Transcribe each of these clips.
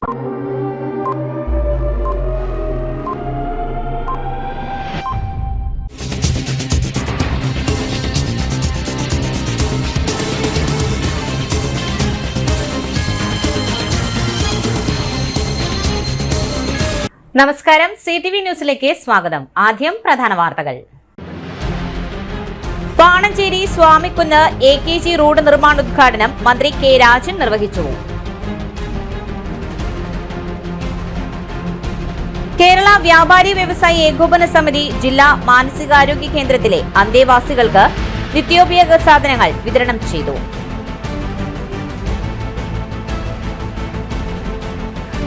നമസ്കാരം, CTV ന്യൂസിലേക്ക് സ്വാഗതം. ആദ്യം പ്രധാന വാർത്തകൾ. പാണഞ്ചേരി സ്വാമിക്കുന്ന് AKG റോഡ് നിർമ്മാണോദ്ഘാടനം മന്ത്രി കെ രാജൻ നിർവഹിച്ചു. കേരള വ്യാപാരി വ്യവസായി ഏകോപന സമിതി ജില്ലാ മാനസികാരോഗ്യ കേന്ദ്രത്തിലെ അന്തേവാസികൾക്ക് നിത്യോപയോഗ സാധനങ്ങൾ വിതരണം ചെയ്തു.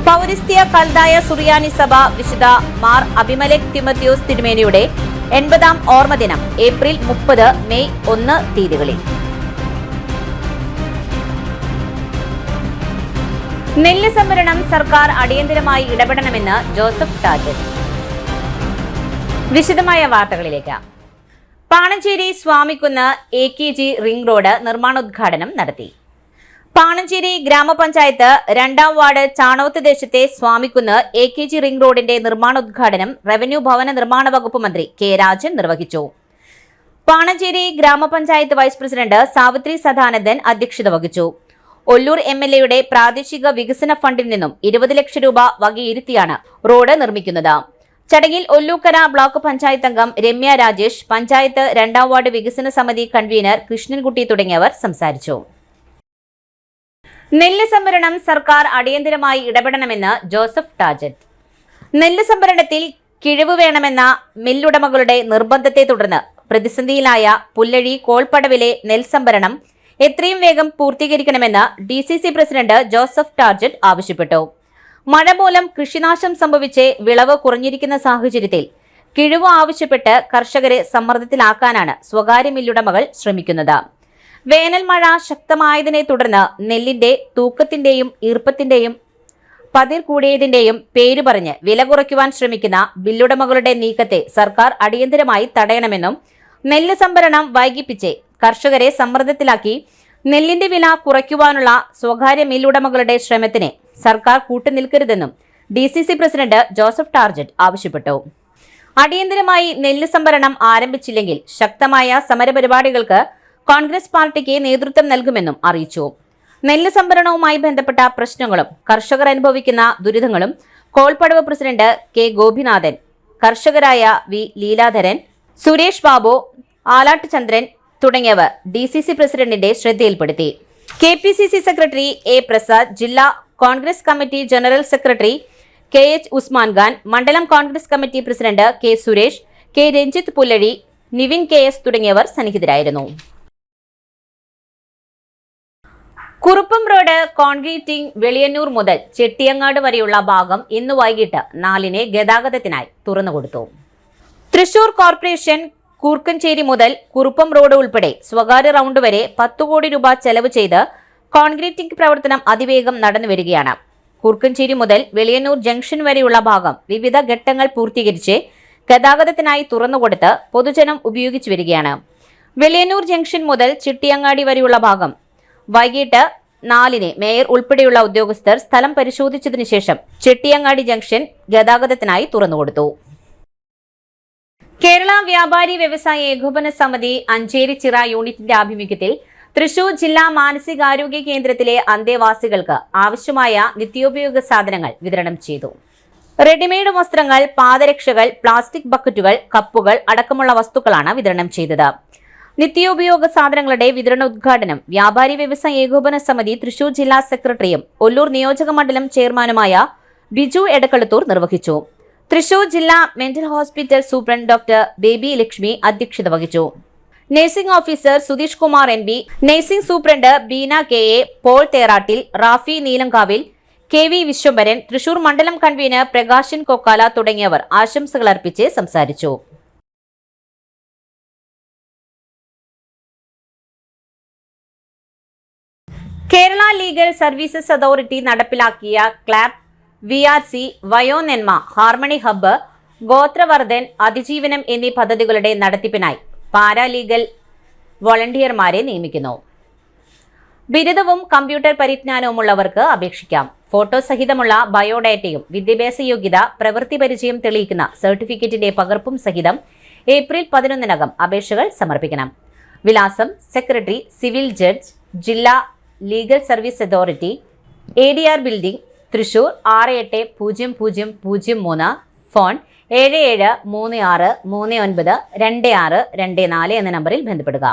പൗരസ്ത്യ കൽദായ സുറിയാനി സഭ വിശുദ്ധ മാർ അബിമലേക് തിമോത്തിയോസ് തിരുമേനിയുടെ 80ാം ഓർമ്മദിനം ഏപ്രിൽ 30, മെയ് 1 തീയതികളിൽ. നെല്ല് സംഭരണം സർക്കാർ അടിയന്തരമായി ഇടപെടണമെന്ന് ജോസഫ് ടാർജറ്റ്. വിശദമായ വാർത്തകളിലേക്ക്. Panancheri Swamikkunnu AKG ring road നിർമ്മാണോദ്ഘാടനം നടത്തി. പാണഞ്ചേരി ഗ്രാമപഞ്ചായത്ത് 2ാം വാർഡ് ചാണോത്ത് ദേശത്തെ സ്വാമിക്കുന്ന് AKG റിംഗ് റോഡിന്റെ നിർമ്മാണോദ്ഘാടനം റവന്യൂ ഭവന നിർമ്മാണ വകുപ്പ് മന്ത്രി കെ രാജൻ നിർവഹിച്ചു. പാണഞ്ചേരി ഗ്രാമപഞ്ചായത്ത് വൈസ് പ്രസിഡന്റ് സാവിത്രി സദാനന്ദൻ അധ്യക്ഷത വഹിച്ചു. ഒല്ലൂർ MLAയുടെ പ്രാദേശിക വികസന ഫണ്ടിൽ നിന്നും 20 ലക്ഷം രൂപ വകയിരുത്തിയാണ് റോഡ് നിർമ്മിക്കുന്നത്. ചടങ്ങിൽ ഒല്ലൂക്കര ബ്ലോക്ക് പഞ്ചായത്ത് അംഗം രമ്യ രാജേഷ്, പഞ്ചായത്ത് 2ാം വാർഡ് വികസന സമിതി കൺവീനർ കൃഷ്ണൻകുട്ടി തുടങ്ങിയവർ സംസാരിച്ചു. നെല്ല് സംഭരണം സർക്കാർ അടിയന്തരമായി ഇടപെടണമെന്ന് ജോസഫ് ടാർജറ്റ്. നെല്ല് സംഭരണത്തിൽ കിഴിവ് വേണമെന്ന മില്ലുടമകളുടെ നിർബന്ധത്തെ തുടർന്ന് പ്രതിസന്ധിയിലായ പുല്ലഴി കോൾപ്പടവിലെ നെൽസംഭരണം എത്രയും വേഗം പൂർത്തീകരിക്കണമെന്ന് DCC പ്രസിഡന്റ് ജോസഫ് ടാർജറ്റ് ആവശ്യപ്പെട്ടു. മഴ മൂലം കൃഷിനാശം സംഭവിച്ച് വിളവ് കുറഞ്ഞിരിക്കുന്ന സാഹചര്യത്തിൽ കിഴിവ് ആവശ്യപ്പെട്ട് കർഷകരെ സമ്മർദ്ദത്തിലാക്കാനാണ് സ്വകാര്യ മില്ലുടമകൾ ശ്രമിക്കുന്നത്. വേനൽ മഴ ശക്തമായതിനെ തുടർന്ന് നെല്ലിന്റെ തൂക്കത്തിന്റെയും ഈർപ്പത്തിന്റെയും പതിർ കൂടിയതിന്റെയും പേര് പറഞ്ഞ് വില കുറയ്ക്കുവാൻ ശ്രമിക്കുന്ന ബില്ലുടമകളുടെ നീക്കത്തെ സർക്കാർ അടിയന്തരമായി തടയണമെന്നും നെല്ല് സംഭരണം വൈകിപ്പിച്ച് കർഷകരെ സമ്മർദ്ദത്തിലാക്കി നെല്ലിന്റെ വില കുറയ്ക്കുവാനുള്ള സ്വകാര്യ മില്ലുടമകളുടെ ശ്രമത്തിന് സർക്കാർ കൂട്ടുനിൽക്കരുതെന്നും DCC പ്രസിഡന്റ് ജോസഫ് ടാർജറ്റ് ആവശ്യപ്പെട്ടു. അടിയന്തരമായി നെല്ല് സംഭരണം ആരംഭിച്ചില്ലെങ്കിൽ ശക്തമായ സമരപരിപാടികൾക്ക് കോൺഗ്രസ് പാർട്ടിക്ക് നേതൃത്വം നൽകുമെന്നും അറിയിച്ചു. നെല്ല് സംഭരണവുമായി ബന്ധപ്പെട്ട പ്രശ്നങ്ങളും കർഷകർ അനുഭവിക്കുന്ന ദുരിതങ്ങളും കോൾപ്പടവ് പ്രസിഡന്റ് K ഗോപിനാഥൻ, കർഷകരായ V ലീലാധരൻ, സുരേഷ് ബാബു, ആലാട്ട് ചന്ദ്രൻ തുടങ്ങിയവർ DCC പ്രസിഡന്റിന്റെ ശ്രദ്ധയിൽപ്പെടുത്തി. KPCC സെക്രട്ടറി A പ്രസാദ്, ജില്ലാ Congress committee general secretary KH Usman Khan, മണ്ഡലം Congress committee president K Suresh, K Ranjith Pullazhi, Nivin KS തുടങ്ങിയവർ സന്നിഹിതരായിരുന്നു. കുറുപ്പം റോഡ് കോൺക്രീറ്റിംഗ് വെളിയന്നൂർ മുതൽ ചെട്ടിയങ്ങാട് വരെയുള്ള ഭാഗം ഇന്ന് വൈകിട്ട് 4-ന് ഗതാഗതത്തിനായി തുറന്നുകൊടുത്തു. തൃശൂർ കോർപ്പറേഷൻ കൂർക്കഞ്ചേരി മുതൽ കുറുപ്പം റോഡ് ഉൾപ്പെടെ സ്വകാര്യ റൗണ്ട് വരെ 10 കോടി രൂപ ചെലവ് ചെയ്ത് കോൺക്രീറ്റിംഗ് പ്രവർത്തനം അതിവേഗം നടന്നുവരികയാണ്. കൂർക്കഞ്ചേരി മുതൽ വെളിയന്നൂർ ജംഗ്ഷൻ വരെയുള്ള ഭാഗം വിവിധ ഘട്ടങ്ങൾ പൂർത്തീകരിച്ച് ഗതാഗതത്തിനായി തുറന്നുകൊടുത്ത് പൊതുജനം ഉപയോഗിച്ചു വരികയാണ്. വെളിയന്നൂർ ജംഗ്ഷൻ മുതൽ ചിട്ടിയങ്ങാടി വരെയുള്ള ഭാഗം വൈകിട്ട് 4-ന് മേയർ ഉൾപ്പെടെയുള്ള ഉദ്യോഗസ്ഥർ സ്ഥലം പരിശോധിച്ചതിനു ശേഷം ചെട്ടിയങ്ങാടി ജംഗ്ഷൻ ഗതാഗതത്തിനായി തുറന്നുകൊടുത്തു. കേരള വ്യാപാരി വ്യവസായി ഏകോപന സമിതി അഞ്ചേരിച്ചിറ യൂണിറ്റിന്റെ ആഭിമുഖ്യത്തിൽ തൃശൂർ ജില്ലാ മാനസികാരോഗ്യ കേന്ദ്രത്തിലെ അന്തേവാസികൾക്ക് ആവശ്യമായ നിത്യോപയോഗ സാധനങ്ങൾ വിതരണം ചെയ്തു. റെഡിമെയ്ഡ് വസ്ത്രങ്ങൾ, പാദരക്ഷകൾ, പ്ലാസ്റ്റിക് ബക്കറ്റുകൾ, കപ്പുകൾ അടക്കമുള്ള വസ്തുക്കളാണ് വിതരണം ചെയ്തത്. നിത്യോപയോഗ സാധനങ്ങളുടെ വിതരണോദ്ഘാടനം വ്യാപാരി വ്യവസായി ഏകോപന സമിതി തൃശൂർ ജില്ലാ സെക്രട്ടറിയും ഒല്ലൂർ നിയോജക മണ്ഡലം ചെയർമാനുമായ ബിജു എടക്കളത്തൂർ നിർവഹിച്ചു. തൃശൂർ ജില്ലാ mental hospital superintendent doctor Baby Lakshmi അധ്യക്ഷത വഹിച്ചു. Nursing officer Sudheesh Kumar NB, nursing superintendent Beena KA, Paul Therattil, Rafi Neelankavil, KV Vishwambharan, Thrissur മണ്ഡലം കൺവീനർ പ്രകാശൻ കൊക്കാല തുടങ്ങിയവർ ആശംസകൾ അർപ്പിച്ച് സംസാരിച്ചു. കേരള ലീഗൽ സർവീസസ് അതോറിറ്റി നടപ്പിലാക്കിയ ക്ലാപ്പ്, VRC, വയോനെന്മ, ഹാർമണി ഹബ്ബ്, ഗോത്രവർദ്ധൻ, അതിജീവനം എന്നീ പദ്ധതികളുടെ നടത്തിപ്പിനായി പാരാലീഗൽ വോളണ്ടിയർമാരെ നിയമിക്കുന്നു. ബിരുദവും കമ്പ്യൂട്ടർ പരിജ്ഞാനവുമുള്ളവർക്ക് അപേക്ഷിക്കാം. ഫോട്ടോ സഹിതമുള്ള ബയോഡാറ്റയും വിദ്യാഭ്യാസ യോഗ്യത, പ്രവൃത്തി പരിചയം തെളിയിക്കുന്ന സർട്ടിഫിക്കറ്റിന്റെ പകർപ്പും സഹിതം ഏപ്രിൽ 11-നകം അപേക്ഷകൾ സമർപ്പിക്കണം. വിലാസം: സെക്രട്ടറി, സിവിൽ ജഡ്ജ്, ജില്ലാ legal service authority, ADR building, Thrissur 680003. Phone 7736392624 എന്ന നമ്പറിൽ ബന്ധപ്പെടുക.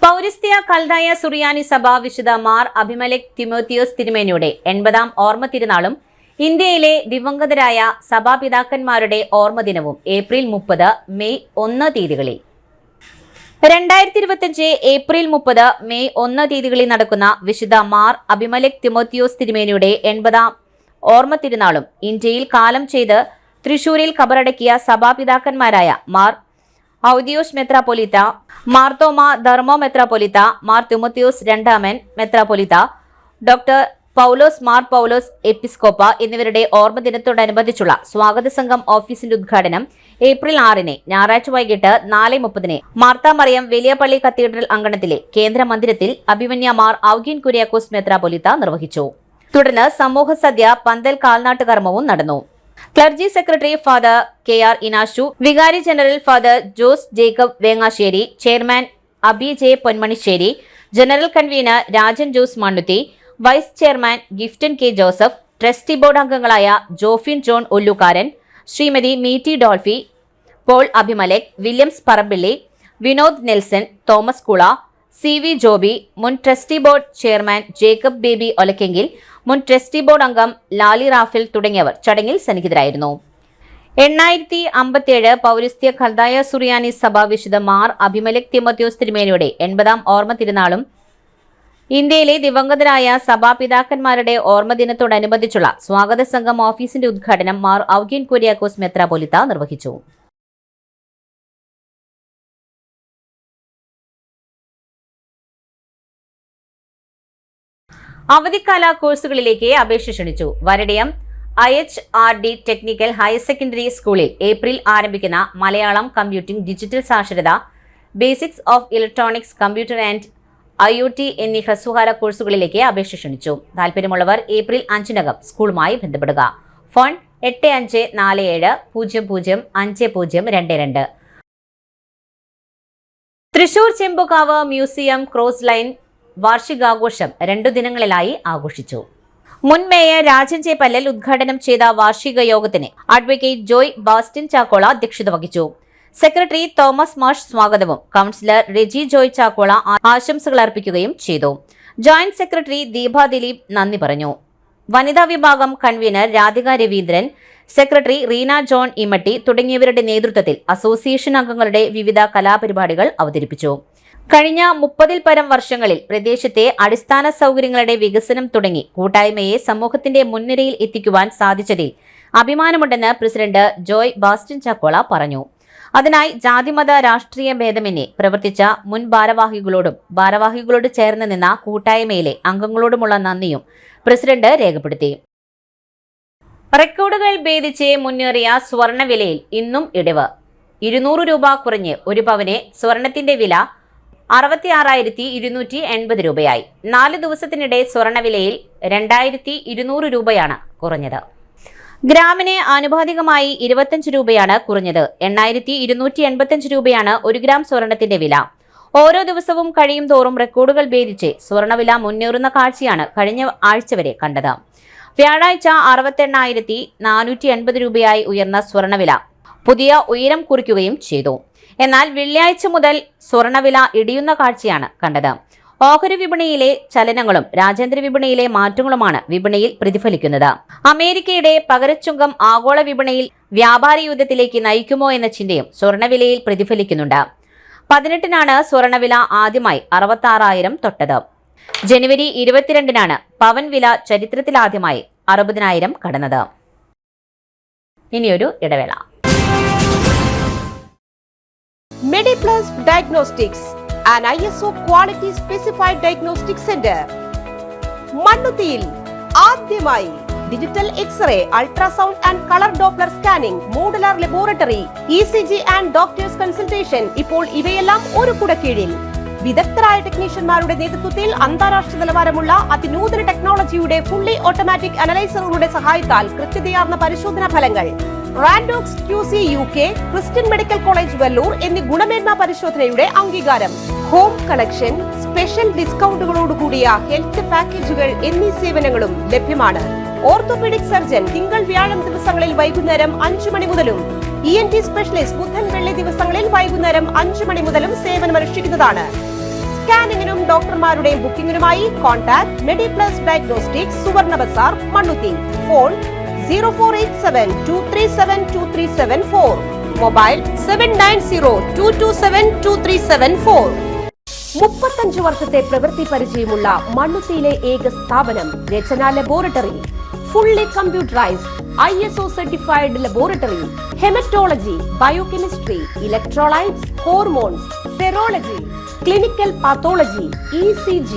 പൗരസ്ത്യ കൽദായ സുറിയാനി സഭ വിശുദ്ധ മാർ അഭിമലെക് തിമോത്തിയോസ് തിരുമേനിയുടെ 80-ാം ഓർമ്മ തിരുനാളും ഇന്ത്യയിലെ ദിവംഗതരായ സഭാപിതാക്കന്മാരുടെ ഓർമ്മ ദിനവും ഏപ്രിൽ 30, മെയ് 1 തീയതികളിൽ. 2025 ഏപ്രിൽ 30, മെയ് 1 തീയതികളിൽ നടക്കുന്ന വിശുദ്ധ മാർ അഭിമലെക് തിമോത്തിയോസ് തിരുമേനിയുടെ 80-ാം ഓർമ്മ തിരുനാളും ഇന്ത്യയിൽ കാലം ചെയ്ത് തൃശൂരിൽ കബറടക്കിയ സഭാപിതാക്കന്മാരായ മാർ ഔദിയോസ് മെത്രാപ്പൊലീത്ത, മാർത്തോമ ധർമ്മോ മെത്രാപ്പൊലീത്ത, മാർ തിമോത്തിയോസ് രണ്ടാമൻ മെത്രാപ്പൊലീത്ത, ഡോക്ടർ പൗലോസ് മാർ പൗലോസ് എപ്പിസ്കോപ്പ എന്നിവരുടെ ഓർമ്മ ദിനത്തോടനുബന്ധിച്ചുള്ള സ്വാഗത സംഘം ഓഫീസിന്റെ ഉദ്ഘാടനം ഏപ്രിൽ 6 ഞായറാഴ്ച വൈകിട്ട് 4:30 മാർത്താ മറിയം വലിയ പള്ളി കത്തീഡ്രൽ അങ്കണത്തിലെ കേന്ദ്ര മന്ദിരത്തിൽ അഭിമന്യ മാർ ഔഗീൻ കുര്യാക്കോസ് മെത്രാപ്പൊലീത്ത നിർവഹിച്ചു. തുടർന്ന് സമൂഹ സദ്യ, പന്തൽ, കാൽനാട്ട് കർമ്മവും നടന്നു. Clergy secretary father KR Inashu, വികാരി general father Jose Jacob Vengassery, chairman Abi J Ponmanissery, general convener Rajan Jose Mannuthy, vice chairman Giftan K Joseph, trustee board അംഗങ്ങളായ Jofin John Ollukaran, Shrimathi Meetty Dolphy, Paul Abimelech, Williams Parambilly, Vinod Nelson, Thomas Kula, CV Joby, മുൻ trustee board chairman Jacob Baby Olakkengil, മുൻ trustee board അംഗം Lali Rafale തുടങ്ങിയവർ ചടങ്ങിൽ സന്നിഹിതരായിരുന്നു. 857 പൗരസ്ത്യ കൽദായ സുറിയാനി സഭ വിശുദ്ധ മാർ അഭിമലെക് തിമോത്തിയോസ് തിരുമേനിയുടെ 80-ാം ഓർമ്മ തിരുനാളും ഇന്ത്യയിലെ ദിവംഗതരായ സഭാപിതാക്കന്മാരുടെ ഓർമ്മ ദിനത്തോടനുബന്ധിച്ചുള്ള സ്വാഗത സംഘം ഓഫീസിന്റെ ഉദ്ഘാടനം മാർ ഔഗീൻ കുര്യാക്കോസ് മെത്രാപ്പൊലീത്ത നിർവഹിച്ചു. അവധിക്കാല കോഴ്സുകളിലേക്ക് അപേക്ഷ ക്ഷണിച്ചു. വരടയം IHRD ടെക്നിക്കൽ ഹയർ സെക്കൻഡറി സ്കൂളിൽ ഏപ്രിൽ ആരംഭിക്കുന്ന മലയാളം, കമ്പ്യൂട്ടിംഗ്, ഡിജിറ്റൽ സാക്ഷരത, basics of electronics, computer and IoT എന്നീ ഹ്രസ്വകാല കോഴ്സുകളിലേക്ക് അപേക്ഷ ക്ഷണിച്ചു. താൽപര്യമുള്ളവർ ഏപ്രിൽ 5-നകം സ്കൂളുമായി ബന്ധപ്പെടുക. Phone 8547005022. Thrissur Chembukavu museum cross lane വാർഷികാഘോഷം 2 ദിനങ്ങളിലായി ആഘോഷിച്ചു. മുൻ മേയർ രാജൻ ജെ പല്ലൽ ഉദ്ഘാടനം ചെയ്ത വാർഷിക യോഗത്തിന് അഡ്വക്കേറ്റ് ജോയ് ബാസ്റ്റിൻ ചാക്കോള അധ്യക്ഷത വഹിച്ചു. സെക്രട്ടറി തോമസ് മാഷ് സ്വാഗതവും കൌൺസിലർ റെജി ജോയ് ചാക്കോള ആശംസകൾ അർപ്പിക്കുകയും ചെയ്തു. ജോയിന്റ് സെക്രട്ടറി ദീപ ദിലീപ് നന്ദി പറഞ്ഞു. വനിതാ വിഭാഗം convener Radhika Raveendran, secretary Reena John ഇമട്ടി തുടങ്ങിയവരുടെ നേതൃത്വത്തിൽ അസോസിയേഷൻ അംഗങ്ങളുടെ വിവിധ കലാപരിപാടികൾ അവതരിപ്പിച്ചു. കഴിഞ്ഞ 30-ൽ പരം വർഷങ്ങളിൽ പ്രദേശത്തെ അടിസ്ഥാന സൗകര്യങ്ങളുടെ വികസനം തുടങ്ങി കൂട്ടായ്മയെ സമൂഹത്തിന്റെ മുൻനിരയിൽ എത്തിക്കുവാൻ സാധിച്ചതിൽ അഭിമാനമുണ്ടെന്ന് പ്രസിഡന്റ് ജോയ് ബാസ്റ്റിൻ ചാക്കോള പറഞ്ഞു. അതിനായി ജാതിമത രാഷ്ട്രീയ ഭേദമന്യേ പ്രവർത്തിച്ച മുൻ ഭാരവാഹികളോട് ചേർന്ന് നിന്ന കൂട്ടായ്മയിലെ അംഗങ്ങളോടുമുള്ള നന്ദിയും പ്രസിഡന്റ് രേഖപ്പെടുത്തി. റെക്കോർഡുകൾ ഭേദിച്ച് മുന്നേറിയ സ്വർണ്ണവിലയിൽ ഇന്നും ഇടിവ്. 200 രൂപ കുറഞ്ഞ് 1 പവന് സ്വർണത്തിന്റെ വില 66,280 രൂപയായി. 4 ദിവസത്തിനിടെ സ്വർണ്ണവിലയിൽ 2,200 രൂപയാണ് കുറഞ്ഞത്. ഗ്രാമിന് ആനുപാതികമായി 25 രൂപയാണ് കുറഞ്ഞത്. 8,285 രൂപയാണ് 1 ഗ്രാം സ്വർണത്തിന്റെ വില. ഓരോ ദിവസവും കഴിയും തോറും റെക്കോർഡുകൾ ഭേദിച്ച് സ്വർണ്ണവില മുന്നേറുന്ന കാഴ്ചയാണ് കഴിഞ്ഞ ആഴ്ച വരെ കണ്ടത്. വ്യാഴാഴ്ച 68,480 രൂപയായി ഉയർന്ന സ്വർണ്ണവില പുതിയ ഉയരം കുറിക്കുകയും ചെയ്തു. എന്നാൽ വെള്ളിയാഴ്ച മുതൽ സ്വർണ്ണവില ഇടിയുന്ന കാഴ്ചയാണ് കണ്ടത്. ഓഹരി വിപണിയിലെ ചലനങ്ങളും രാജ്യാന്തര വിപണിയിലെ മാറ്റങ്ങളുമാണ് വിപണിയിൽ പ്രതിഫലിക്കുന്നത്. അമേരിക്കയുടെ പകരച്ചുങ്കം ആഗോള വിപണിയിൽ വ്യാപാര യുദ്ധത്തിലേക്ക് നയിക്കുമോ എന്ന ചിന്തയും സ്വർണ്ണവിലയിൽ പ്രതിഫലിക്കുന്നുണ്ട്. 18-നാണ് സ്വർണ്ണവില ആദ്യമായി 66,000 തൊട്ടത്. ജനുവരി 22-നാണ് പവൻ വില ചരിത്രത്തിലാദ്യമായി 60,000 കടന്നത്. ഇനിയൊരു ഇടവേള. Mediplus Diagnostics, an ISO quality specified diagnostic center. മണ്ണുത്തിയിൽ ആദ്യമായി digital x-ray, ultrasound and colour Doppler scanning, modular laboratory, ECG and doctors consultation. ഇപ്പോൾ ഇവയെല്ലാം ഒരു കുടക്കീഴിൽ. വിദഗ്ധരായ ടെക്നീഷ്യന്മാരുടെ നേതൃത്വത്തിൽ അന്താരാഷ്ട്ര നിലവാരമുള്ള അതിനൂതന ടെക്നോളജിയുടെ ഫുള്ളി ഓട്ടോമാറ്റിക് അനലൈസറുകളുടെ സഹായത്താൽ കൃത്യതയാർന്ന പരിശോധനാ ഫലങ്ങൾ. റാൻഡോക്സ് QC UK, Christian medical college Vellore എന്നീ ഗുണമേന്മ പരിശോധനയുടെ അംഗീകാരം. ഹോം കണക്ഷൻ, സ്പെഷ്യൽ ഡിസ്കൗണ്ടുകളോടുകൂടിയ ഹെൽത്ത് പാക്കേജുകൾ എന്നീ സേവനങ്ങളും ലഭ്യമാണ്. ഓർത്തോപീഡിക് സർജൻ തിങ്കൾ വ്യാഴം ദിവസങ്ങളിൽ വൈകുന്നേരം 5 മണി മുതലും ENT സ്പെഷ്യലിസ്റ്റ് ബുധൻ വെള്ളി ദിവസങ്ങളിൽ വൈകുന്നേരം 5 മണി മുതലും സേവനമനുഷ്ഠിക്കുന്നതാണ്. സ്കാനിങ്ങിനും ഡോക്ടർമാരുടെയും ബുക്കിംഗിനുമായി കോൺടാക്ട് മെഡിപ്ലസ് ഡയഗ്നോസ്റ്റിക്സ്, സുവർണ ബസാർ, മണ്ണുത്തി. Phone 0487237237 mobile 7902272374. 35 വർഷത്തെ പ്രവൃത്തി പരിചയമുള്ള മണ്ണുത്തിയിലെ ഏക സ്ഥാപനം Rachana laboratory. Fully computerised ISO certified laboratory. Haematology, biochemistry, electrolytes, hormones, serology, clinical pathology, ECG.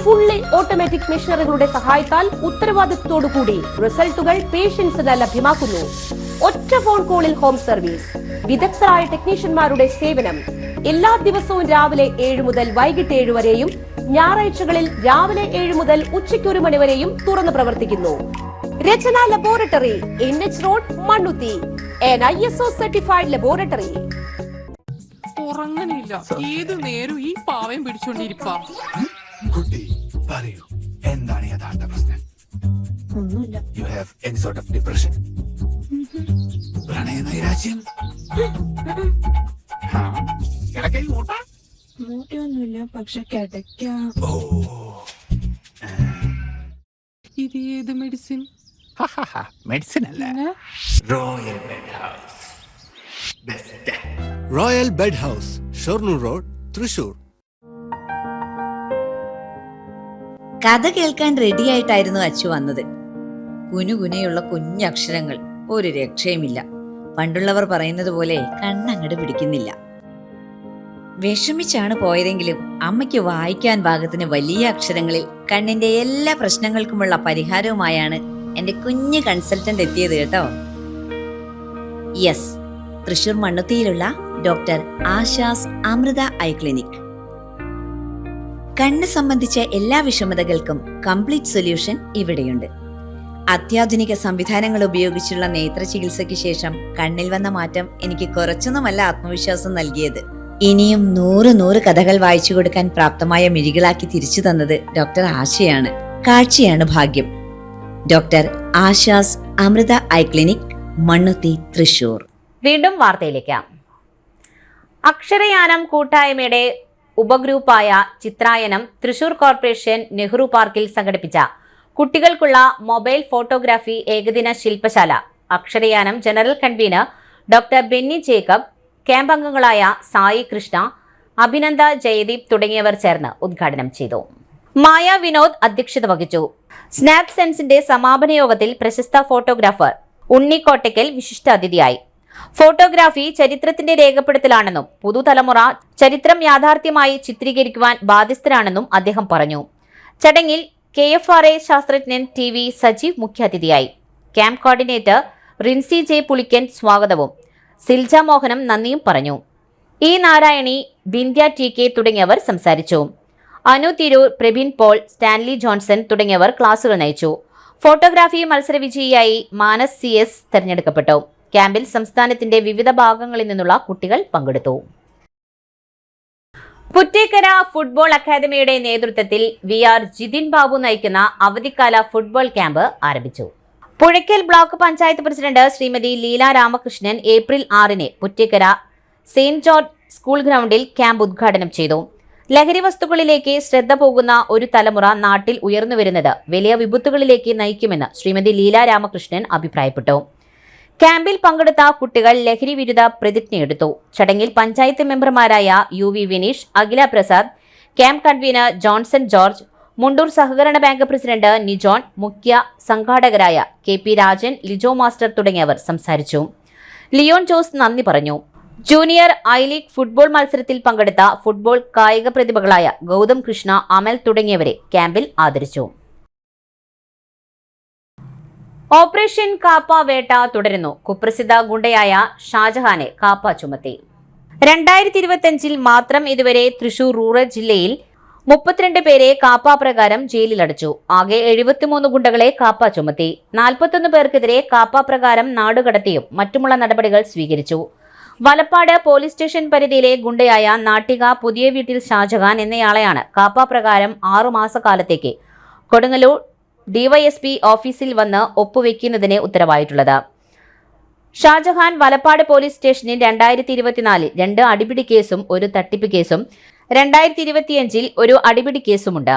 Fully automatic മെഷീനറികളുടെ സഹായത്താൽ ഉത്തരവാദിത്വത്തോടുകൂടി റിസൾട്ടുകൾ പേഷ്യൻസിന് ലഭ്യമാക്കുന്നു. ഒറ്റ ഫോൺ കോളിൽ ഹോം സർവീസ്. വിദഗ്ധരായ ടെക്നീഷ്യന്മാരുടെ സേവനം. എല്ലാ ദിവസവും രാവിലെ 7 മുതൽ വൈകിട്ട് 7 വരെയും ഞായറാഴ്ചകളിൽ രാവിലെ 7 മുതൽ ഉച്ചയ്ക്ക് 1 മണി വരെയും തുറന്നു പ്രവർത്തിക്കുന്നു. Rachana laboratory, NH road, Mannuthy. ISO certified laboratory. ഉറങ്ങണില്ല, ഏതു നേരം ഈ പാവം പിടിച്ചോണ്ടിരിപ്പാ. കുട്ടി പറയൂ, എന്താണ് യഥാർത്ഥ പ്രശ്നം? ഒന്നുമില്ല. You have any sort of depression? പ്രണയനൈരാശ്യം? കിടക്കയിൽ മൂട്ട? മൂട്ടയൊന്നുമില്ല, പക്ഷെ കിടക്ക. ഓ, ഇത് ഏത് മെഡിസിൻ? മെഡിസിൻ അല്ല, പിന്നെ? Royal bed house. Best. Royal bed house, Shoranur road, Thrissur. കഥ കേൾക്കാൻ റെഡിയായിട്ടായിരുന്നു അച്ചു വന്നത്. കുനുകുനയുള്ള കുഞ്ഞക്ഷരങ്ങൾ, ഒരു രക്ഷയുമില്ല. പണ്ടുള്ളവർ പറയുന്നത് പോലെ കണ്ണങ്ങട് പിടിക്കുന്നില്ല. വിഷമിച്ചാണ് പോയതെങ്കിലും അമ്മയ്ക്ക് വായിക്കാൻ പാകത്തിന് വലിയ അക്ഷരങ്ങളിൽ കണ്ണിന്റെ എല്ലാ പ്രശ്നങ്ങൾക്കുമുള്ള പരിഹാരവുമായാണ് എന്റെ കുഞ്ഞ് കൺസൾട്ടന്റ് എത്തിയത് കേട്ടോ. യെസ്, തൃശൂർ മണ്ണുത്തിയിലുള്ള doctor Asha's Amrita eye clinic. കണ്ണ് സംബന്ധിച്ച എല്ലാ വിഷമതകൾക്കും കംപ്ലീറ്റ് സൊല്യൂഷൻ ഇവിടെയുണ്ട്. അത്യാധുനിക സംവിധാനങ്ങൾ ഉപയോഗിച്ചുള്ള നേത്ര ചികിത്സയ്ക്ക് ശേഷം കണ്ണിൽ വന്ന മാറ്റം എനിക്ക് കുറച്ചൊന്നുമല്ല ആത്മവിശ്വാസം നൽകിയത്. ഇനിയും 100 കഥകൾ വായിച്ചു കൊടുക്കാൻ പ്രാപ്തമായ മിഴികളാക്കി തിരിച്ചു തന്നത് ഡോക്ടർ ആശയാണ്. കാഴ്ചയാണ് ഭാഗ്യം. Doctor Asha's Amrita eye clinic, Mannuthy, Thrissur. വീണ്ടും വാർത്തയിലേക്ക്. അക്ഷരയാനം കൂട്ടായ്മയുടെ ഉപഗ്രൂപ്പായ ചിത്രായനം തൃശൂർ കോർപ്പറേഷൻ നെഹ്റു പാർക്കിൽ സംഘടിപ്പിച്ച കുട്ടികൾക്കുള്ള മൊബൈൽ ഫോട്ടോഗ്രാഫി ഏകദിന ശില്പശാല Aksharayanam general convener doctor Benny Jacob, camp അംഗങ്ങളായ സായി കൃഷ്ണ, അഭിനന്ദ, ജയദീപ് തുടങ്ങിയവർ ചേർന്ന് ഉദ്ഘാടനം ചെയ്തു. മായ വിനോദ് അധ്യക്ഷത വഹിച്ചു. സ്നാപ് സെൻസിന്റെ സമാപന യോഗത്തിൽ പ്രശസ്ത ഫോട്ടോഗ്രാഫർ ഉണ്ണി കോട്ടയ്ക്കൽ വിശിഷ്ടാതിഥിയായി. ഫോട്ടോഗ്രാഫി ചരിത്രത്തിന്റെ രേഖപ്പെടുത്തലാണെന്നും പുതുതലമുറ ചരിത്രം യാഥാർത്ഥ്യമായി ചിത്രീകരിക്കുവാൻ ബാധ്യസ്ഥരാണെന്നും അദ്ദേഹം പറഞ്ഞു. ചടങ്ങിൽ KFRA ശാസ്ത്രജ്ഞൻ TV സജീവ് മുഖ്യാതിഥിയായി. Camp coordinator Rincy J Pulikkan സ്വാഗതവും സിൽജ മോഹനം നന്ദിയും പറഞ്ഞു. E നാരായണി, ബിന്ധ്യ TK തുടങ്ങിയവർ സംസാരിച്ചു. Anu Tirur, Prabeen Paul, Stanley Johnson തുടങ്ങിയവർ ക്ലാസുകൾ നയിച്ചു. ഫോട്ടോഗ്രാഫി മത്സര വിജയിയായി മാനസ് CS തെരഞ്ഞെടുക്കപ്പെട്ടു. ക്യാമ്പിൽ സംസ്ഥാനത്തിന്റെ വിവിധ ഭാഗങ്ങളിൽ നിന്നുള്ള കുട്ടികൾ പങ്കെടുത്തു. പുറ്റേക്കര ഫുട്ബോൾ അക്കാദമിയുടെ നേതൃത്വത്തിൽ VR ജിതിൻ ബാബു നയിക്കുന്ന അവധിക്കാല ഫുട്ബോൾ ക്യാമ്പ് ആരംഭിച്ചു. Puzhakkal block panchayat president Srimathi Leela Ramakrishnan April 6-ന് പുറ്റേക്കര സെയിന്റ് ജോർജ് സ്കൂൾ ഗ്രൗണ്ടിൽ ക്യാമ്പ് ഉദ്ഘാടനം ചെയ്തു. ലഹരി വസ്തുക്കളിലേക്ക് ശ്രദ്ധ പോകുന്ന ഒരു തലമുറ നാട്ടിൽ ഉയർന്നുവരുന്നത് വലിയ വിപത്തുകളിലേക്ക് നയിക്കുമെന്ന് ശ്രീമതി ലീല രാമകൃഷ്ണൻ അഭിപ്രായപ്പെട്ടു. ക്യാമ്പിൽ പങ്കെടുത്ത കുട്ടികൾ ലഹരി വിരുദ്ധ പ്രതിജ്ഞയെടുത്തു. ചടങ്ങിൽ പഞ്ചായത്ത് മെമ്പർമാരായ UV Vineesh, Akhila Prasad, camp convener Johnson George, Mundur സഹകരണ ബാങ്ക് പ്രസിഡന്റ് നിജോൺ, മുഖ്യ സംഘാടകരായ KP രാജൻ, ലിജോ മാസ്റ്റർ തുടങ്ങിയവർ സംസാരിച്ചു. ലിയോൺ ജോസ് നന്ദി പറഞ്ഞു. ജൂനിയർ ഐ ലീഗ് ഫുട്ബോൾ മത്സരത്തിൽ പങ്കെടുത്ത ഫുട്ബോൾ കായിക പ്രതിഭകളായ ഗൗതം കൃഷ്ണ, അമൽ തുടങ്ങിയവരെ ക്യാമ്പിൽ ആദരിച്ചു. ഓപ്പറേഷൻ കാപ്പ വേട്ട തുടരുന്നു. കുപ്രസിദ്ധ ഗുണ്ടയായ ഷാജഹാനെ കാപ്പ ചുമത്തി. 2025 മാത്രം ഇതുവരെ തൃശൂർ റൂറൽ ജില്ലയിൽ 32 പേരെ കാപ്പ പ്രകാരം ജയിലിലടച്ചു. ആകെ 73 ഗുണ്ടകളെ കാപ്പ ചുമത്തി. 41 പേർക്കെതിരെ കാപ്പ പ്രകാരം നാടുകടത്തിയും മറ്റുമുള്ള നടപടികൾ സ്വീകരിച്ചു. വലപ്പാട് പോലീസ് സ്റ്റേഷൻ പരിധിയിലെ ഗുണ്ടയായ നാട്ടിക പുതിയ വീട്ടിൽ ഷാജഹാൻ എന്നയാളെയാണ് കാപ്പ പ്രകാരം 6 മാസക്കാലത്തേക്ക് കൊടുങ്ങല്ലൂർ ഡിവൈഎസ്പി ഓഫീസിൽ വന്ന് ഒപ്പുവെക്കുന്നതിന് ഉത്തരവായിട്ടുള്ളത്. ഷാജഹാൻ വലപ്പാട് പോലീസ് സ്റ്റേഷനിൽ 2024 2 അടിപിടി കേസും 1 തട്ടിപ്പ് കേസും 2025 1 അടിപിടി കേസുമുണ്ട്.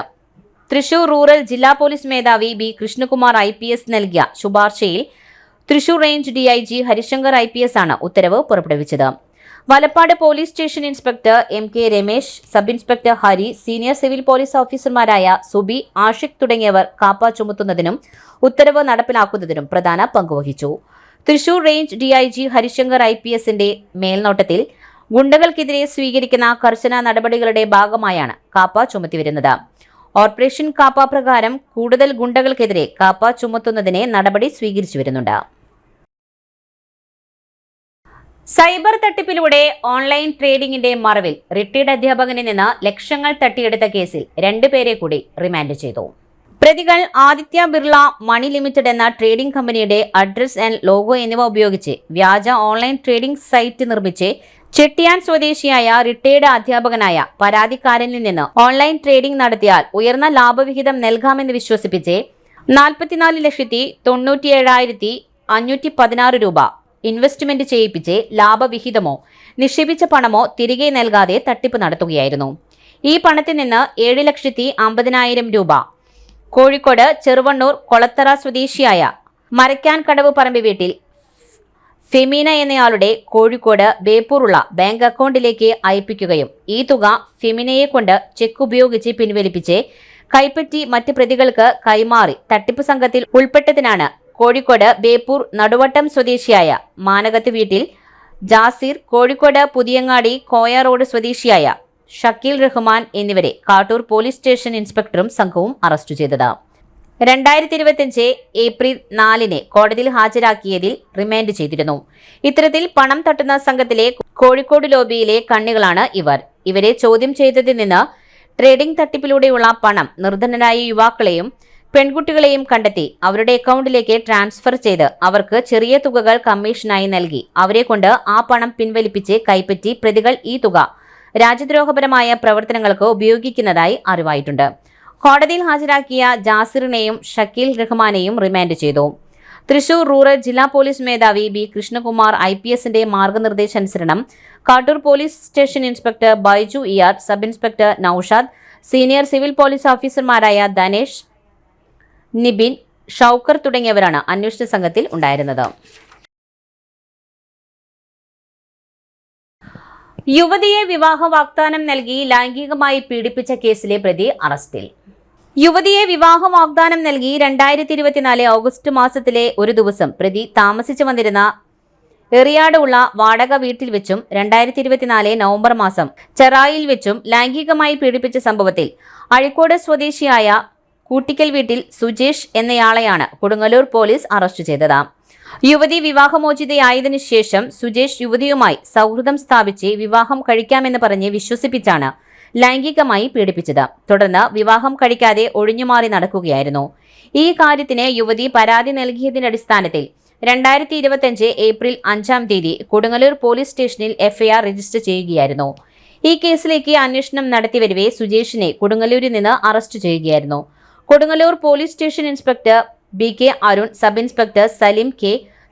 തൃശൂർ റൂറൽ ജില്ലാ പോലീസ് മേധാവി ബി കൃഷ്ണകുമാർ IPS നൽകിയ ശുപാർശയിൽ Thrissur range DIG Harishankar IPS ആണ് ഉത്തരവ് പുറപ്പെടുവിച്ചത്. Valappad police station inspector MK Ramesh, sub inspector Hari, senior civil police ഓഫീസർമാരായ സുബി, ആഷിഖ് തുടങ്ങിയവർ കാപ്പ ചുമത്തുന്നതിനും ഉത്തരവ് നടപ്പിലാക്കുന്നതിനും പ്രധാന പങ്കുവഹിച്ചു. തൃശൂർ റേഞ്ച് DIG ഹരിശങ്കർ IPSന്റെ മേൽനോട്ടത്തിൽ ഗുണ്ടകൾക്കെതിരെ സ്വീകരിക്കുന്ന കർശന നടപടികളുടെ ഭാഗമായാണ് കാപ്പ ചുമത്തിവരുന്നത്. ഓപ്പറേഷൻ കാപ്പ പ്രകാരം കൂടുതൽ ഗുണ്ടകൾക്കെതിരെ കാപ്പ ചുമത്തുന്നതിന് നടപടി സ്വീകരിച്ചു വരുന്നുണ്ട്. സൈബർ തട്ടിപ്പിലൂടെ ഓൺലൈൻ ട്രേഡിംഗിന്റെ മറവിൽ റിട്ടയർഡ് അധ്യാപകനിൽ നിന്ന് ലക്ഷങ്ങൾ തട്ടിയെടുത്ത കേസിൽ 2 പേരെ കൂടി റിമാൻഡ് ചെയ്തു. പ്രതികൾ ആദിത്യ ബിർള മണി ലിമിറ്റഡ് എന്ന ട്രേഡിംഗ് കമ്പനിയുടെ അഡ്രസ് ആൻഡ് ലോഗോ എന്നിവ ഉപയോഗിച്ച് വ്യാജ ഓൺലൈൻ ട്രേഡിംഗ് സൈറ്റ് നിർമ്മിച്ച് ചെട്ടിയാൻ സ്വദേശിയായ റിട്ടയർഡ് അധ്യാപകനായ പരാതിക്കാരനിൽ നിന്ന് ഓൺലൈൻ ട്രേഡിംഗ് നടത്തിയാൽ ഉയർന്ന ലാഭവിഹിതം നൽകാമെന്ന് വിശ്വസിപ്പിച്ച് 44,97,516 രൂപ ഇൻവെസ്റ്റ്മെന്റ് ചെയ്യിപ്പിച്ച് ലാഭവിഹിതമോ നിക്ഷേപിച്ച പണമോ തിരികെ നൽകാതെ തട്ടിപ്പ് നടത്തുകയായിരുന്നു. ഈ പണത്തിൽ നിന്ന് 7,50,000 രൂപ കോഴിക്കോട് ചെറുവണ്ണൂർ കൊളത്തറ സ്വദേശിയായ മരക്കാൻ കടവ് പറമ്പ് വീട്ടിൽ ഫെമീന എന്നയാളുടെ കോഴിക്കോട് ബേപ്പൂറുള്ള ബാങ്ക് അക്കൗണ്ടിലേക്ക് അയപ്പിക്കുകയും ഈ തുക ഫെമീനയെ കൊണ്ട് ചെക്ക് ഉപയോഗിച്ച് പിൻവലിപ്പിച്ച് കൈപ്പറ്റി മറ്റ് പ്രതികൾക്ക് കൈമാറി തട്ടിപ്പ് സംഘത്തിൽ ഉൾപ്പെട്ടതിനാണ് കോഴിക്കോട് ബേപ്പൂർ നടുവട്ടം സ്വദേശിയായ മാനകത്ത് വീട്ടിൽ ജാസിർ, കോഴിക്കോട് പുതിയങ്ങാടി കോയ റോഡ് സ്വദേശിയായ ഷക്കീൽ റഹ്മാൻ എന്നിവരെ കാട്ടൂർ പോലീസ് സ്റ്റേഷൻ ഇൻസ്പെക്ടറും സംഘവും അറസ്റ്റ് ചെയ്തത്. 2025 ഏപ്രിൽ 4 കോടതിയിൽ ഹാജരാക്കിയതിൽ റിമാൻഡ് ചെയ്തിരുന്നു. ഇത്തരത്തിൽ പണം തട്ടുന്ന സംഘത്തിലെ കോഴിക്കോട് ലോബിയിലെ കണ്ണികളാണ് ഇവർ. ഇവരെ ചോദ്യം ചെയ്തതിൽ നിന്ന് ട്രേഡിംഗ് തട്ടിപ്പിലൂടെയുള്ള പണം നിർധനരായ യുവാക്കളെയും പെൺകുട്ടികളെയും കണ്ടെത്തി അവരുടെ അക്കൗണ്ടിലേക്ക് ട്രാൻസ്ഫർ ചെയ്ത് അവർക്ക് ചെറിയ തുകകൾ കമ്മീഷനായി നൽകി അവരെ കൊണ്ട് ആ പണം പിൻവലിപ്പിച്ച് കൈപ്പറ്റി പ്രതികൾ ഈ തുക രാജ്യദ്രോഹപരമായ പ്രവർത്തനങ്ങൾക്ക് ഉപയോഗിക്കുന്നതായി അറിവായിട്ടുണ്ട്. കോടതിയിൽ ഹാജരാക്കിയ ജാസിറിനെയും ഷക്കീൽ റഹ്മാനെയും റിമാൻഡ് ചെയ്തു. തൃശൂർ റൂറൽ ജില്ലാ പോലീസ് മേധാവി ബി കൃഷ്ണകുമാർ IPSന്റെ മാർഗനിർദ്ദേശാനുസരണം Kattoor police station inspector Baiju ER, sub inspector Noushad, senior civil police ഓഫീസർമാരായ ധനേഷ്, നിബിൻ, ഷൌക്കർ തുടങ്ങിയവരാണ് അന്വേഷണ സംഘത്തിൽ ഉണ്ടായിരുന്നത്. യുവതിയെ വിവാഹ വാഗ്ദാനം നൽകി ലൈംഗികമായി പീഡിപ്പിച്ച കേസിലെ പ്രതി അറസ്റ്റിൽ. യുവതിയെ വിവാഹ വാഗ്ദാനം നൽകി 2024 ഓഗസ്റ്റ് മാസത്തിലെ ഒരു ദിവസം പ്രതി താമസിച്ചു വന്നിരുന്ന എറിയാടുള്ള വാടക വീട്ടിൽ വെച്ചും 2024 നവംബർ മാസം ചെറായിൽ വെച്ചും ലൈംഗികമായി പീഡിപ്പിച്ച സംഭവത്തിൽ അഴിക്കോട് സ്വദേശിയായ കൂട്ടിക്കൽ വീട്ടിൽ സുജേഷ് എന്നയാളെയാണ് കൊടുങ്ങല്ലൂർ പോലീസ് അറസ്റ്റ് ചെയ്തത്. യുവതി വിവാഹമോചിതയായതിനു ശേഷം സുജേഷ് യുവതിയുമായി സൗഹൃദം സ്ഥാപിച്ച് വിവാഹം കഴിക്കാമെന്ന് പറഞ്ഞ് വിശ്വസിപ്പിച്ചാണ് ലൈംഗികമായി പീഡിപ്പിച്ചത്. തുടർന്ന് വിവാഹം കഴിക്കാതെ ഒഴിഞ്ഞുമാറി നടക്കുകയായിരുന്നു. ഈ കാര്യത്തിന് യുവതി പരാതി നൽകിയതിന്റെ അടിസ്ഥാനത്തിൽ 2025 ഏപ്രിൽ 5 കൊടുങ്ങല്ലൂർ പോലീസ് സ്റ്റേഷനിൽ FIR രജിസ്റ്റർ ചെയ്യുകയായിരുന്നു. ഈ കേസിലേക്ക് അന്വേഷണം നടത്തിവരവെ സുജേഷിനെ കൊടുങ്ങല്ലൂരിൽ നിന്ന് അറസ്റ്റ് ചെയ്യുകയായിരുന്നു. Kodungallur police station inspector BK Arun, sub inspector Salim K,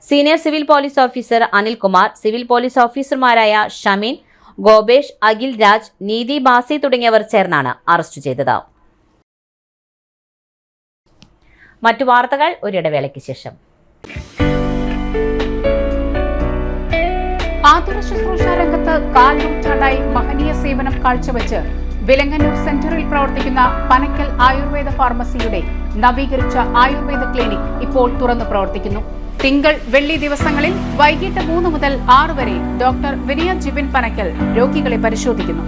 senior civil police officer Anilkumar, civil police ഓഫീസർമാരായ ഷമീൻ, ഗോപേഷ്, അഖിൽ രാജ്, നീതി ബാസി തുടങ്ങിയവർ ചേർന്നാണ് അറസ്റ്റ് ചെയ്തത്. മറ്റു വാർത്തകൾ ഒരിടവേളയ്ക്ക് ശേഷം. ആതുര ശുശ്രൂഷ രംഗത്ത് 4 നൂറ്റാണ്ടായി മഹനീയ സേവനം കാഴ്ചവെച്ച് വിലങ്ങന്നൂർ സെന്ററിൽ പ്രവർത്തിക്കുന്ന പനക്കൽ ആയുർവേദ ഫാർമസിയുടെ നവീകരിച്ച ആയുർവേദ ക്ലിനിക് ഇപ്പോൾ തുറന്നു പ്രവർത്തിക്കുന്നു. തിങ്കൾ, വെള്ളി ദിവസങ്ങളിൽ വൈകിട്ട് 3 മുതൽ 6 വരെ ഡോക്ടർ വിനയ ജിബിൻ പനക്കൽ രോഗികളെ പരിശോധിക്കുന്നു.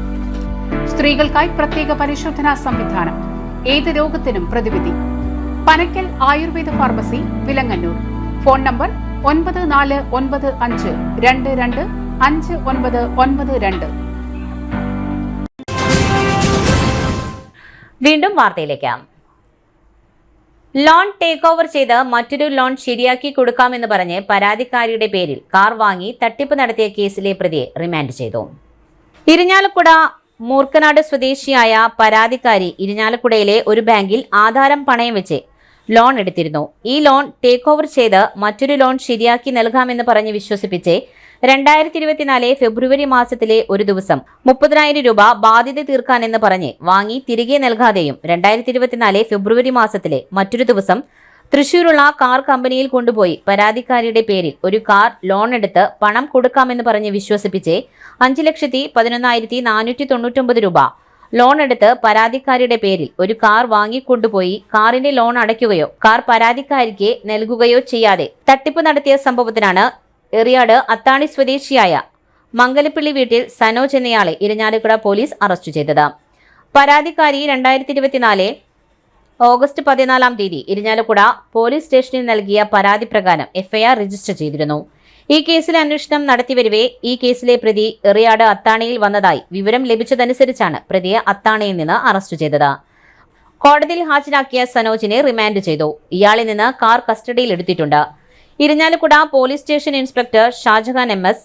സ്ത്രീകൾക്കായി പ്രത്യേക പരിശോധനാ സംവിധാനം, ഏത് രോഗത്തിനും പ്രതിവിധി. Panakkal Ayurveda pharmacy, Vilangannur. Phone number 949522 5992. വീണ്ടും വാർത്തയിലേക്ക്. ലോൺ ടേക്ക് ഓവർ ചെയ്ത് മറ്റൊരു ലോൺ ശരിയാക്കി കൊടുക്കാമെന്ന് പറഞ്ഞ് പരാതിക്കാരിയുടെ പേരിൽ കാർ വാങ്ങി തട്ടിപ്പ് നടത്തിയ കേസിലെ പ്രതിയെ റിമാൻഡ് ചെയ്തു. ഇരിഞ്ഞാലക്കുട മൂർക്കനാട് സ്വദേശിയായ പരാതിക്കാരി ഇരിഞ്ഞാലക്കുടയിലെ ഒരു ബാങ്കിൽ ആധാരം പണയം വെച്ച് ലോൺ എടുത്തിരുന്നു. ഈ ലോൺ ടേക്ക് ഓവർ ചെയ്ത് മറ്റൊരു ലോൺ ശരിയാക്കി നൽകാമെന്ന് പറഞ്ഞ് വിശ്വസിപ്പിച്ച് 2024 ഫെബ്രുവരി മാസത്തിലെ ഒരു ദിവസം 30,000 രൂപ ബാധ്യത തീർക്കാനെന്ന് പറഞ്ഞ് വാങ്ങി തിരികെ നൽകാതെയും 2024 ഫെബ്രുവരി മാസത്തിലെ മറ്റൊരു ദിവസം തൃശൂരുള്ള കാർ കമ്പനിയിൽ കൊണ്ടുപോയി പരാതിക്കാരിയുടെ പേരിൽ ഒരു കാർ ലോൺ എടുത്ത് പണം കൊടുക്കാമെന്ന് പറഞ്ഞ് വിശ്വസിപ്പിച്ച് 5,11,499 രൂപ ലോൺ എടുത്ത് പരാതിക്കാരിയുടെ പേരിൽ ഒരു കാർ വാങ്ങിക്കൊണ്ടുപോയി കാറിന്റെ ലോൺ അടയ്ക്കുകയോ കാർ പരാതിക്കാരിക്ക് നൽകുകയോ ചെയ്യാതെ തട്ടിപ്പ് നടത്തിയ സംഭവത്തിനാണ് എറിയാട് അത്താണി സ്വദേശിയായ മംഗലപ്പള്ളി വീട്ടിൽ സനോജ് എന്നയാളെ ഇരിഞ്ഞാലക്കുട പോലീസ് അറസ്റ്റ് ചെയ്തത്. പരാതിക്കാരി 2024 ഓഗസ്റ്റ് 14 ഇരിഞ്ഞാലക്കുട പോലീസ് സ്റ്റേഷനിൽ നൽകിയ പരാതി പ്രകാരം എഫ്ഐആർ രജിസ്റ്റർ ചെയ്തിരുന്നു. ഈ കേസിലെ അന്വേഷണം നടത്തിവരവെ ഈ കേസിലെ പ്രതി എറിയാട് അത്താണിയിൽ വന്നതായി വിവരം ലഭിച്ചതനുസരിച്ചാണ് പ്രതിയെ അത്താണിയിൽ നിന്ന് അറസ്റ്റ് ചെയ്തത്. കോടതിയിൽ ഹാജരാക്കിയ സനോജിനെ റിമാൻഡ് ചെയ്തു. ഇയാളിൽ നിന്ന് കാർ കസ്റ്റഡിയിൽ എടുത്തിട്ടുണ്ട്. Irinjalakuda police station inspector Shajahan MS,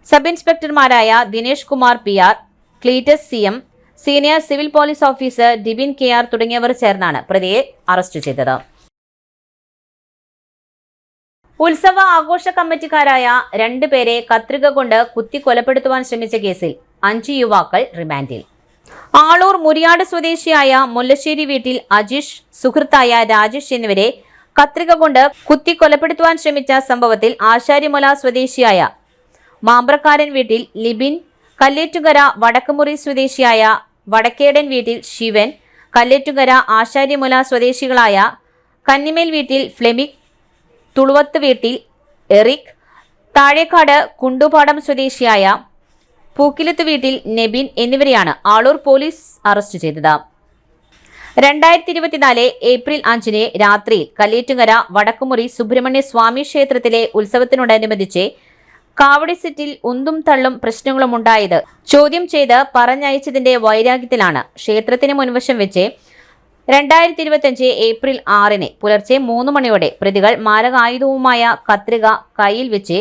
sub ഇൻസ്പെക്ടർമാരായ Dinesh Kumar PR, Cleetus CM, senior civil police officer Dibin KR തുടങ്ങിയവർ ചേർന്നാണ് പ്രതിയെ അറസ്റ്റ് ചെയ്തത്. ഉത്സവ ആഘോഷ കമ്മിറ്റിക്കാരായ 2 പേരെ കത്രിക കൊണ്ട് കുത്തി കൊലപ്പെടുത്തുവാൻ ശ്രമിച്ച കേസിൽ 5 യുവാക്കൾ റിമാൻഡിൽ. ആളൂർ മുരിയാട് സ്വദേശിയായ മുല്ലശ്ശേരി വീട്ടിൽ അജീഷ്, സുഹൃത്തായ രാജേഷ് എന്നിവരെ കത്രിക കൊണ്ട് കുത്തി കൊലപ്പെടുത്തുവാൻ ശ്രമിച്ച സംഭവത്തിൽ ആശാരിമല സ്വദേശിയായ മാമ്പ്രക്കാരൻ വീട്ടിൽ ലിബിൻ, കല്ലേറ്റുകര വടക്കുമുറി സ്വദേശിയായ വടക്കേടൻ വീട്ടിൽ ശിവൻ, കല്ലേറ്റുകര ആശാരിമല സ്വദേശികളായ കന്നിമേൽ വീട്ടിൽ ഫ്ലെമിക്, തുളുവത്ത് വീട്ടിൽ എറിക്, താഴേക്കാട് കുണ്ടുപാടം സ്വദേശിയായ പൂക്കിലത്ത് വീട്ടിൽ നെബിൻ എന്നിവരെയാണ് ആളൂർ പോലീസ് അറസ്റ്റ് ചെയ്തത്. 2024 ഏപ്രിൽ 5 രാത്രിയിൽ കല്ലേറ്റുകര വടക്കുമുറി സുബ്രഹ്മണ്യ സ്വാമി ക്ഷേത്രത്തിലെ ഉത്സവത്തിനോടനുബന്ധിച്ച് കാവടി സെറ്റിൽ ഉന്തും തള്ളും പ്രശ്നങ്ങളും ഉണ്ടായത് ചോദ്യം ചെയ്ത് പറഞ്ഞയച്ചതിന്റെ വൈരാഗ്യത്തിലാണ് ക്ഷേത്രത്തിന് മുൻവശം വെച്ച് 2025 ഏപ്രിൽ 6 പുലർച്ചെ 3 മണിയോടെ പ്രതികൾ മാരകായുധവുമായ കത്രിക കയ്യിൽ വെച്ച്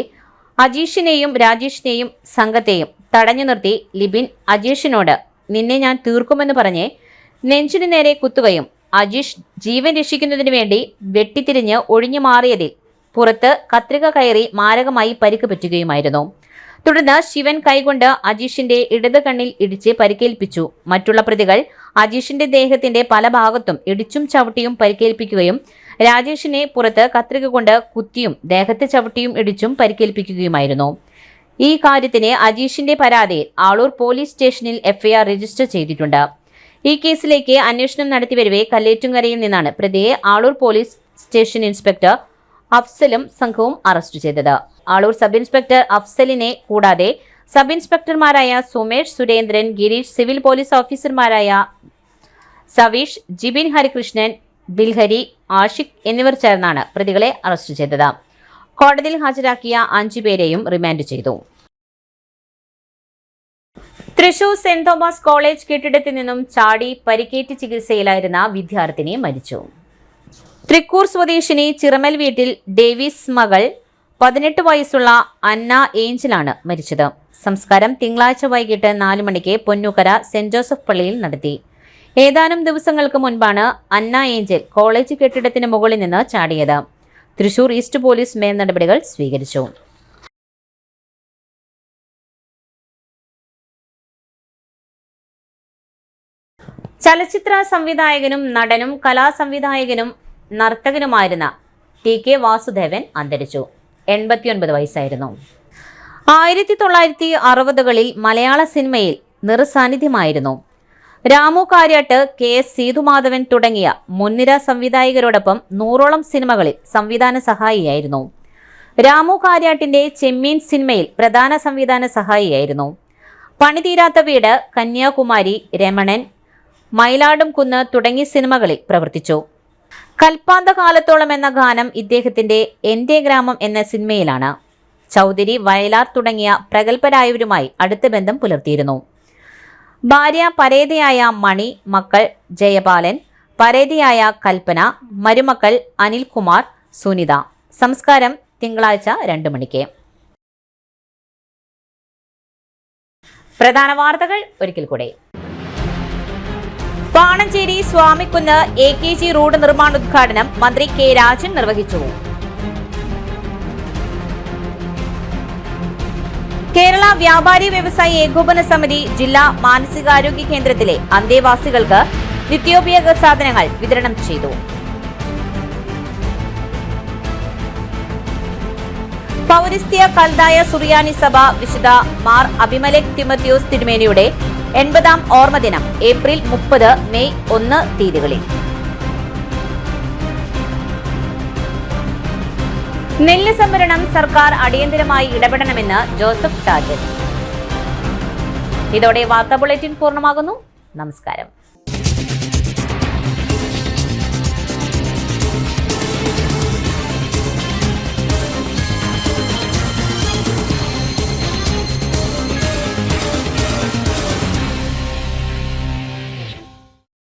അജീഷിനെയും രാജേഷിനെയും സംഘത്തെയും തടഞ്ഞു നിർത്തി ലിബിൻ അജീഷിനോട് നിന്നെ ഞാൻ തീർക്കുമെന്ന് പറഞ്ഞ് നെഞ്ചിനു നേരെ കുത്തുകയും അജീഷ് ജീവൻ രക്ഷിക്കുന്നതിന് വേണ്ടി വെട്ടിത്തിരിഞ്ഞ് ഒഴിഞ്ഞു മാറിയതിൽ പുറത്ത് കത്രിക കയറി മാരകമായി പരിക്ക് പറ്റുകയുമായിരുന്നു. തുടർന്ന് ശിവൻ കൈകൊണ്ട് അജീഷിന്റെ ഇടത് കണ്ണിൽ ഇടിച്ച് പരിക്കേൽപ്പിച്ചു. മറ്റുള്ള പ്രതികൾ അജീഷിന്റെ ദേഹത്തിന്റെ പല ഭാഗത്തും ഇടിച്ചും ചവിട്ടിയും പരിക്കേൽപ്പിക്കുകയും രാജേഷിനെ പുറത്ത് കത്രിക കൊണ്ട് കുത്തിയും ദേഹത്തെ ചവിട്ടിയും ഇടിച്ചും പരിക്കേൽപ്പിക്കുകയുമായിരുന്നു. ഈ കാര്യത്തിന് അജീഷിന്റെ പരാതിയിൽ ആളൂർ പോലീസ് സ്റ്റേഷനിൽ എഫ്ഐആർ രജിസ്റ്റർ ചെയ്തിട്ടുണ്ട്. ഈ കേസിലേക്ക് അന്വേഷണം നടത്തിവരവെ കല്ലേറ്റുംകരയിൽ നിന്നാണ് പ്രതിയെ ആളൂർ പോലീസ് സ്റ്റേഷൻ ഇൻസ്പെക്ടർ അഫ്സലും സംഘവും അറസ്റ്റ് ചെയ്തത്. ആളൂർ സബ് ഇൻസ്പെക്ടർ അഫ്സലിനെ കൂടാതെ സബ് ഇൻസ്പെക്ടർമാരായ സുമേഷ്, സുരേന്ദ്രൻ, ഗിരീഷ്, സിവിൽ പോലീസ് ഓഫീസർമാരായ സവീഷ്, ജിബിൻ ഹരികൃഷ്ണൻ, ബിൽഹരി, ആഷിഖ് എന്നിവർ ചേർന്നാണ് പ്രതികളെ അറസ്റ്റ് ചെയ്തത്. കോടതിയിൽ ഹാജരാക്കിയ 5 പേരെയും റിമാൻഡ് ചെയ്തു. തൃശൂർ സെന്റ് തോമസ് കോളേജ് കെട്ടിടത്തിൽ നിന്നും ചാടി പരിക്കേറ്റ് ചികിത്സയിലായിരുന്ന വിദ്യാർത്ഥിനി മരിച്ചു. തൃക്കൂർ സ്വദേശിനി ചിറമൽ വീട്ടിൽ ഡേവിസ് മകൾ 18 വയസ്സുള്ള അന്ന ഏഞ്ചലാണ് മരിച്ചത്. സംസ്കാരം തിങ്കളാഴ്ച വൈകിട്ട് 4 മണിക്ക് പൊന്നൂക്കര സെന്റ് ജോസഫ് പള്ളിയിൽ നടത്തി. ഏതാനും ദിവസങ്ങൾക്ക് മുൻപാണ് അന്ന ഏഞ്ചൽ കോളേജ് കെട്ടിടത്തിന് മുകളിൽ നിന്ന് ചാടിയത്. തൃശൂർ ഈസ്റ്റ് പോലീസ് മേൽ നടപടികൾ സ്വീകരിച്ചു. ചലച്ചിത്ര സംവിധായകനും നടനും കലാസംവിധായകനും നർത്തകനുമായിരുന്ന TK വാസുദേവൻ അന്തരിച്ചു. 89 വയസ്സായിരുന്നു. 1960കളിൽ മലയാള സിനിമയിൽ നിറസാന്നിധ്യമായിരുന്നു. രാമു കാര്യാട്ട്, KS സീതുമാധവൻ തുടങ്ങിയ മുൻനിര സംവിധായകരോടൊപ്പം 100ഓളം സിനിമകളിൽ സംവിധാന സഹായിയായിരുന്നു. രാമു കാര്യാട്ടിന്റെ ചെമ്മീൻ സിനിമയിൽ പ്രധാന സംവിധാന സഹായിയായിരുന്നു. പണിതീരാത്ത വീട്, കന്യാകുമാരി, രമണൻ, മയിലാടും കുന്ന് തുടങ്ങിയ സിനിമകളിൽ പ്രവർത്തിച്ചു. കൽപ്പാന്ത കാലത്തോളം എന്ന ഗാനം ഇദ്ദേഹത്തിന്റെ എന്റെ ഗ്രാമം എന്ന സിനിമയിലാണ്. ചൗധരി, വയലാർ തുടങ്ങിയ പ്രഗത്ഭരായവരുമായി അടുത്ത ബന്ധം പുലർത്തിയിരുന്നു. ഭാര്യ പരേതയായ മണി, മക്കൾ ജയപാലൻ, പരേതയായ കൽപ്പന, മരുമക്കൾ അനിൽകുമാർ, സുനിത. സംസ്കാരം തിങ്കളാഴ്ച 2 മണിക്ക്. പ്രധാന വാർത്തകൾ ഒരിക്കൽ കൂടെ. പാണഞ്ചേരി സ്വാമിക്കുന്ന് AKG റോഡ് നിർമ്മാണോദ്ഘാടനം മന്ത്രി കെ രാജൻ നിർവഹിച്ചു. കേരള വ്യാപാരി വ്യവസായി ഏകോപന സമിതി ജില്ലാ മാനസികാരോഗ്യ കേന്ദ്രത്തിലെ അന്തേവാസികൾക്ക് നിത്യോപയോഗ സാധനങ്ങൾ വിതരണം ചെയ്തു. പൗരസ്ത്യ കൽദായ സുറിയാനി സഭ വിശുദ്ധ മാർ അബിമലേക് തിമോത്തിയോസ് തിരുമേനിയുടെ 80ാം ഓർമ്മദിനം ഏപ്രിൽ 30, മെയ് 1 തീയതികളിൽ. നെല്ല് സംഭരണം സർക്കാർ അടിയന്തരമായി ഇടപെടണമെന്ന് ജോസഫ് ടാജറ്റ്. ഇതോടെ വാർത്താ ബുള്ളറ്റിൻ പൂർണ്ണമാകുന്നു. നമസ്കാരം.